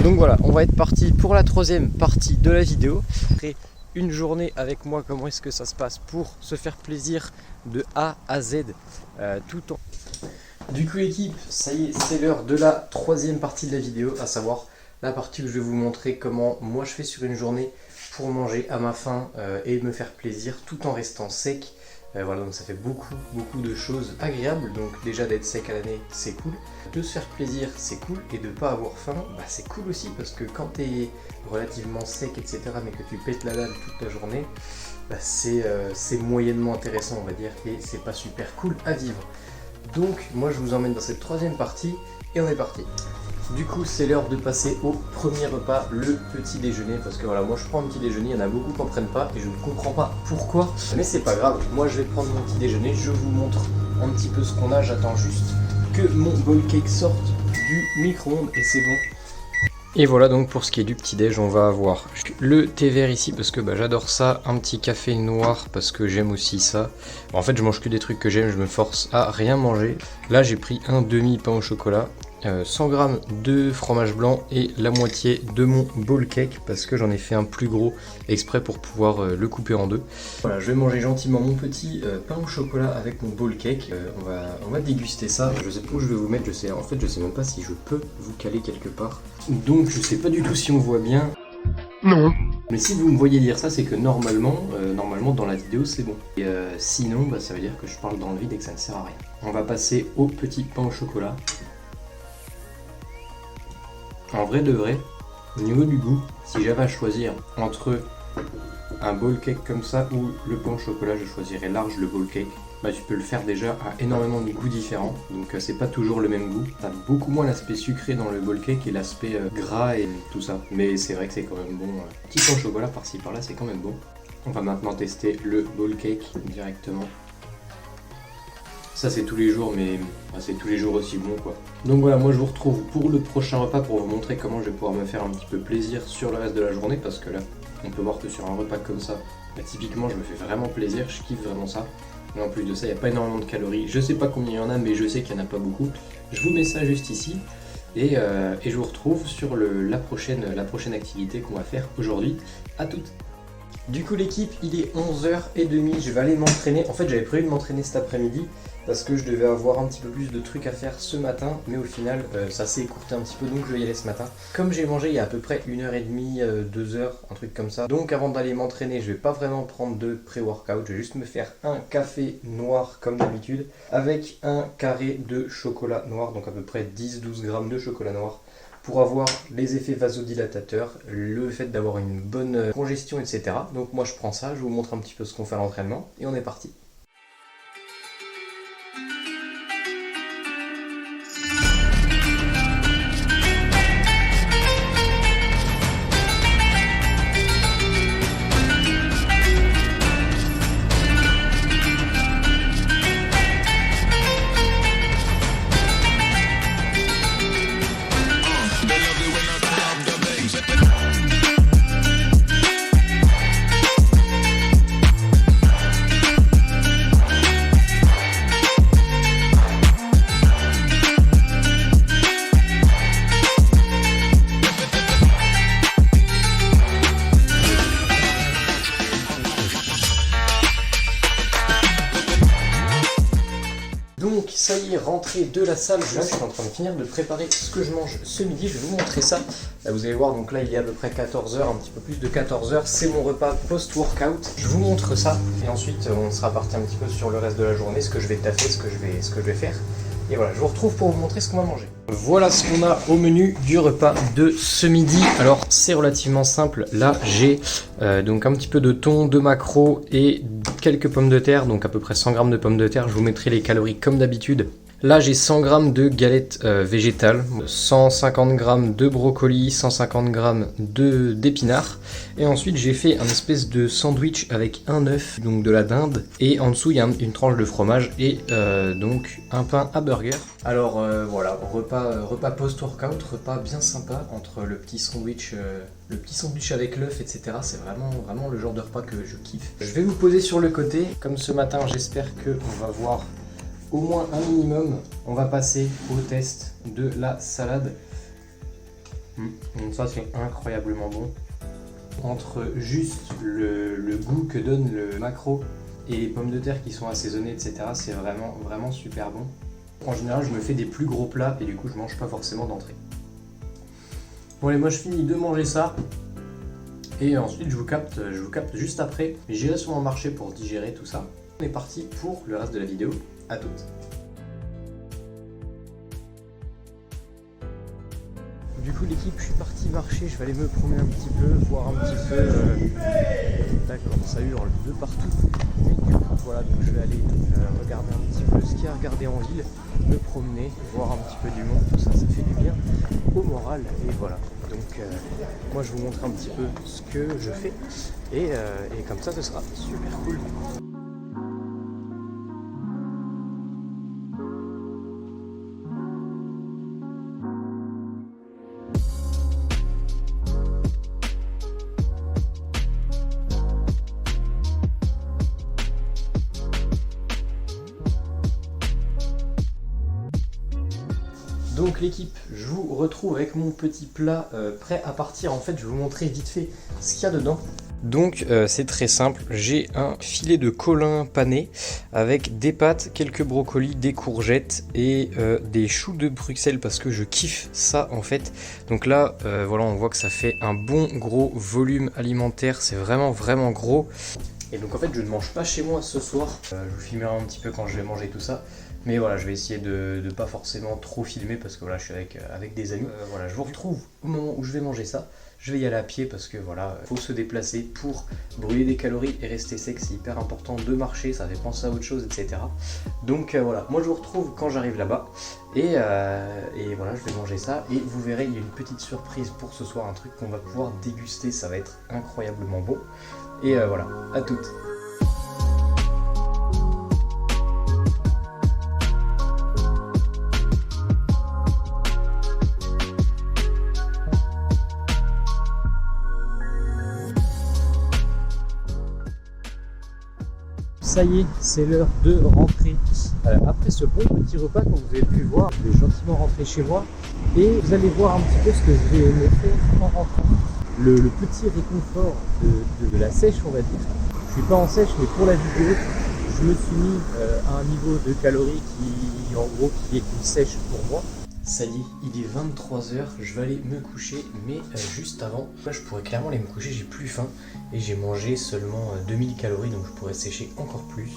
Donc voilà, on va être parti pour la troisième partie de la vidéo. Après une journée avec moi, comment est-ce que ça se passe pour se faire plaisir de A à Z tout en... Du coup l'équipe, ça y est, c'est l'heure de la troisième partie de la vidéo, à savoir la partie où je vais vous montrer comment moi je fais sur une journée pour manger à ma faim et me faire plaisir tout en restant sec. Voilà, donc ça fait beaucoup de choses agréables. Donc déjà d'être sec à l'année, c'est cool. De se faire plaisir, c'est cool. Et de pas avoir faim, bah, c'est cool aussi. Parce que quand tu es relativement sec, etc., mais que tu pètes la dalle toute la journée, bah, c'est moyennement intéressant, on va dire. Et c'est pas super cool à vivre. Donc moi je vous emmène dans cette troisième partie et on est parti. Du coup c'est l'heure de passer au premier repas, le petit déjeuner, parce que voilà, moi je prends un petit déjeuner, il y en a beaucoup qui n'en prennent pas et je ne comprends pas pourquoi, mais c'est pas grave, moi je vais prendre mon petit déjeuner, je vous montre un petit peu ce qu'on a, j'attends juste que mon bowl cake sorte du micro-ondes et c'est bon. Et voilà, donc pour ce qui est du petit déj, on va avoir le thé vert ici parce que bah, j'adore ça, un petit café noir parce que j'aime aussi ça. Bon, en fait je mange que des trucs que j'aime, je me force à rien manger. Là j'ai pris un demi pain au chocolat, 100 g de fromage blanc et la moitié de mon bowl cake parce que j'en ai fait un plus gros exprès pour pouvoir le couper en deux. Voilà, je vais manger gentiment mon petit pain au chocolat avec mon bowl cake. On va déguster ça. Je sais pas où je vais vous mettre, en fait je sais même pas si je peux vous caler quelque part. Donc je sais pas du tout si on voit bien. Non. Mais si vous me voyez dire ça, c'est que normalement dans la vidéo c'est bon. Et sinon, bah, ça veut dire que je parle dans le vide et que ça ne sert à rien. On va passer au petit pain au chocolat. En vrai de vrai, au niveau du goût, si j'avais à choisir entre un bowl cake comme ça ou le pain au chocolat, je choisirais large le bowl cake. Bah, tu peux le faire déjà à énormément de goûts différents, donc c'est pas toujours le même goût. T'as beaucoup moins l'aspect sucré dans le bowl cake et l'aspect gras et tout ça. Mais c'est vrai que c'est quand même bon. Petit pain au chocolat par-ci par-là, c'est quand même bon. On va maintenant tester le bowl cake directement. Ça c'est tous les jours, mais c'est tous les jours aussi bon quoi. Donc voilà, moi je vous retrouve pour le prochain repas pour vous montrer comment je vais pouvoir me faire un petit peu plaisir sur le reste de la journée, parce que là, on peut voir que sur un repas comme ça, bah, typiquement je me fais vraiment plaisir, je kiffe vraiment ça. Et en plus de ça, il n'y a pas énormément de calories, je sais pas combien il y en a, mais je sais qu'il n'y en a pas beaucoup. Je vous mets ça juste ici, et je vous retrouve sur la prochaine activité qu'on va faire aujourd'hui. À toutes. Du coup l'équipe, il est 11h30, je vais aller m'entraîner. En fait j'avais prévu de m'entraîner cet après-midi parce que je devais avoir un petit peu plus de trucs à faire ce matin, mais au final ça s'est écourté un petit peu, donc je vais y aller ce matin. Comme j'ai mangé il y a à peu près 1h30, 2h, un truc comme ça, donc avant d'aller m'entraîner je vais pas vraiment prendre de pré-workout, je vais juste me faire un café noir comme d'habitude avec un carré de chocolat noir, donc à peu près 10-12 grammes de chocolat noir, pour avoir les effets vasodilatateurs, le fait d'avoir une bonne congestion, etc. Donc moi je prends ça, je vous montre un petit peu ce qu'on fait à l'entraînement, et on est parti. Donc ça y est, rentrée de la salle, je suis en train de finir de préparer ce que je mange ce midi, je vais vous montrer ça. Là, vous allez voir, donc là il est à peu près 14h, un petit peu plus de 14h, c'est mon repas post-workout. Je vous montre ça et ensuite on sera parti un petit peu sur le reste de la journée, ce que je vais taffer, ce que je vais faire. Et voilà, je vous retrouve pour vous montrer ce qu'on va manger. Voilà ce qu'on a au menu du repas de ce midi. Alors c'est relativement simple, là j'ai donc un petit peu de thon, de maquereau et quelques pommes de terre, donc à peu près 100 g de pommes de terre. Je vous mettrai les calories comme d'habitude. Là j'ai 100 g de galettes végétales, 150 g de brocoli, 150 g d'épinards. Et ensuite j'ai fait un espèce de sandwich avec un œuf, donc de la dinde. Et en dessous il y a une tranche de fromage et donc un pain à burger. Alors voilà, repas post-workout, repas bien sympa entre le petit sandwich avec l'œuf, etc. C'est vraiment le genre de repas que je kiffe. Je vais vous poser sur le côté, comme ce matin j'espère qu'on va voir au moins un minimum. On va passer au test de la salade. Donc ça c'est incroyablement bon. Entre juste le goût que donne le maquereau et les pommes de terre qui sont assaisonnées, etc., c'est vraiment super bon. En général, je me fais des plus gros plats et du coup, je mange pas forcément d'entrée. Bon allez, moi je finis de manger ça. Et ensuite, je vous capte juste après. J'irai sur mon marché pour digérer tout ça. On est parti pour le reste de la vidéo. À toutes. Du coup l'équipe, je suis parti marcher, je vais aller me promener un petit peu, voir un petit peu. D'accord, ça hurle de partout. Et du coup voilà, donc je vais aller regarder un petit peu ce qu'il y a à regarder en ville, me promener, voir un petit peu du monde, tout ça, ça fait du bien au moral. Et voilà, donc moi je vous montre un petit peu ce que je fais et comme ça ce sera super cool. Donc l'équipe, je vous retrouve avec mon petit plat prêt à partir. En fait, je vais vous montrer vite fait ce qu'il y a dedans. Donc c'est très simple, j'ai un filet de colin pané avec des pâtes, quelques brocolis, des courgettes et des choux de Bruxelles parce que je kiffe ça en fait. Donc là, voilà, on voit que ça fait un bon gros volume alimentaire, c'est vraiment gros. Et donc en fait, je ne mange pas chez moi ce soir. Je vous filmerai un petit peu quand je vais manger tout ça. Mais voilà, je vais essayer de ne pas forcément trop filmer parce que voilà, je suis avec des amis. Voilà, je vous retrouve au moment où je vais manger ça. Je vais y aller à pied parce que voilà, faut se déplacer pour brûler des calories et rester sec. C'est hyper important de marcher, ça fait penser à autre chose, etc. Donc voilà, moi je vous retrouve quand j'arrive là-bas. Et voilà, je vais manger ça. Et vous verrez, il y a une petite surprise pour ce soir, un truc qu'on va pouvoir déguster. Ça va être incroyablement bon. Et voilà, à toutes. Ça y est, c'est l'heure de rentrer. Après ce bon petit repas, comme vous avez pu voir, je vais gentiment rentrer chez moi et vous allez voir un petit peu ce que je vais me faire en rentrant. Le petit réconfort de la sèche, on va dire. Je suis pas en sèche, mais pour la vidéo, je me suis mis à un niveau de calories qui, en gros, qui est une sèche pour moi. Ça y est, il est 23h, je vais aller me coucher, mais juste avant, là je pourrais clairement aller me coucher, j'ai plus faim et j'ai mangé seulement 2000 calories, donc je pourrais sécher encore plus.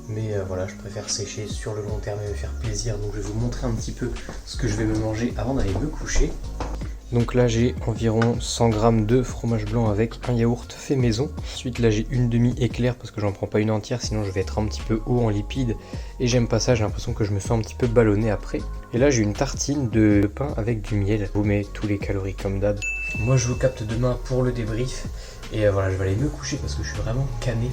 Mais voilà, je préfère sécher sur le long terme et me faire plaisir, donc je vais vous montrer un petit peu ce que je vais me manger avant d'aller me coucher. Donc là j'ai environ 100 g de fromage blanc avec un yaourt fait maison. Ensuite là j'ai une demi éclair parce que j'en prends pas une entière, sinon je vais être un petit peu haut en lipides et j'aime pas ça, j'ai l'impression que je me sens un petit peu ballonné après. Et là j'ai une tartine de pain avec du miel. Je vous mets tous les calories comme d'hab. Moi je vous capte demain pour le débrief et voilà, je vais aller me coucher parce que je suis vraiment cané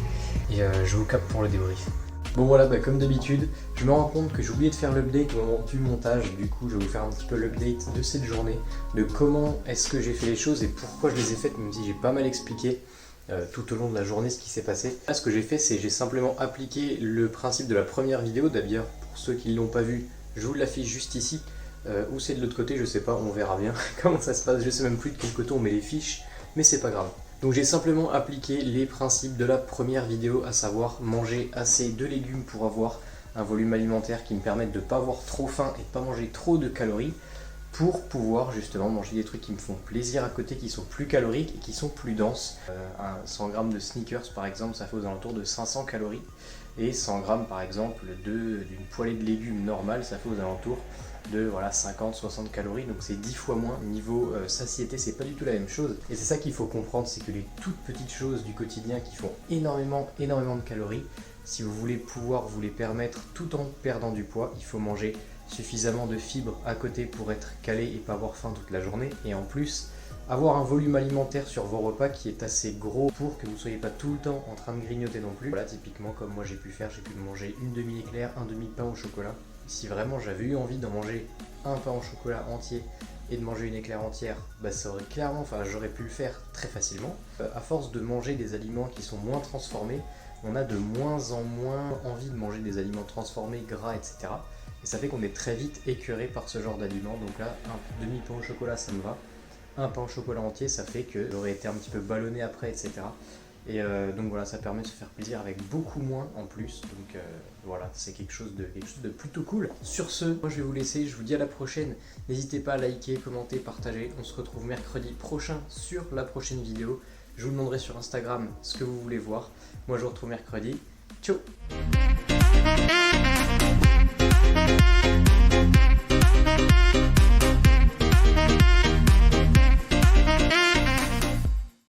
et je vous capte pour le débrief. Bon voilà, comme d'habitude, je me rends compte que j'ai oublié de faire l'update au moment du montage. Du coup, je vais vous faire un petit peu l'update de cette journée, de comment est-ce que j'ai fait les choses et pourquoi je les ai faites, même si j'ai pas mal expliqué tout au long de la journée ce qui s'est passé. Là, ce que j'ai fait, c'est j'ai simplement appliqué le principe de la première vidéo. D'ailleurs, pour ceux qui ne l'ont pas vu, je vous l'affiche juste ici. Ou c'est de l'autre côté, je sais pas, on verra bien comment ça se passe. Je sais même plus de quel côté on met les fiches, mais c'est pas grave. Donc j'ai simplement appliqué les principes de la première vidéo, à savoir manger assez de légumes pour avoir un volume alimentaire qui me permette de ne pas avoir trop faim et de ne pas manger trop de calories, pour pouvoir justement manger des trucs qui me font plaisir à côté, qui sont plus caloriques et qui sont plus denses. 100 g de sneakers par exemple, ça fait aux alentours de 500 calories, et 100 g par exemple d'une poêlée de légumes normale, ça fait aux alentours de voilà, 50-60 calories, donc c'est 10 fois moins. Niveau satiété, c'est pas du tout la même chose, et c'est ça qu'il faut comprendre, c'est que les toutes petites choses du quotidien qui font énormément de calories, si vous voulez pouvoir vous les permettre tout en perdant du poids, il faut manger suffisamment de fibres à côté pour être calé et pas avoir faim toute la journée, et en plus avoir un volume alimentaire sur vos repas qui est assez gros pour que vous ne soyez pas tout le temps en train de grignoter non plus. Voilà, typiquement comme moi j'ai pu faire, j'ai pu manger une demi-éclair, un demi-pain au chocolat. Si vraiment j'avais eu envie d'en manger un pain au chocolat entier et de manger une éclair entière, ça aurait clairement, j'aurais pu le faire très facilement. À force de manger des aliments qui sont moins transformés, on a de moins en moins envie de manger des aliments transformés, gras, etc. Et ça fait qu'on est très vite écœuré par ce genre d'aliments. Donc là, un demi-pain au chocolat, ça me va. un pain au chocolat entier, ça fait que j'aurais été un petit peu ballonné après, etc. Et donc voilà, ça permet de se faire plaisir avec beaucoup moins en plus. Donc voilà, c'est quelque chose de plutôt cool. Sur ce, moi je vais vous laisser, je vous dis à la prochaine. N'hésitez pas à liker, commenter, partager. On se retrouve mercredi prochain sur la prochaine vidéo. Je vous demanderai sur Instagram ce que vous voulez voir. Moi je vous retrouve mercredi. Ciao.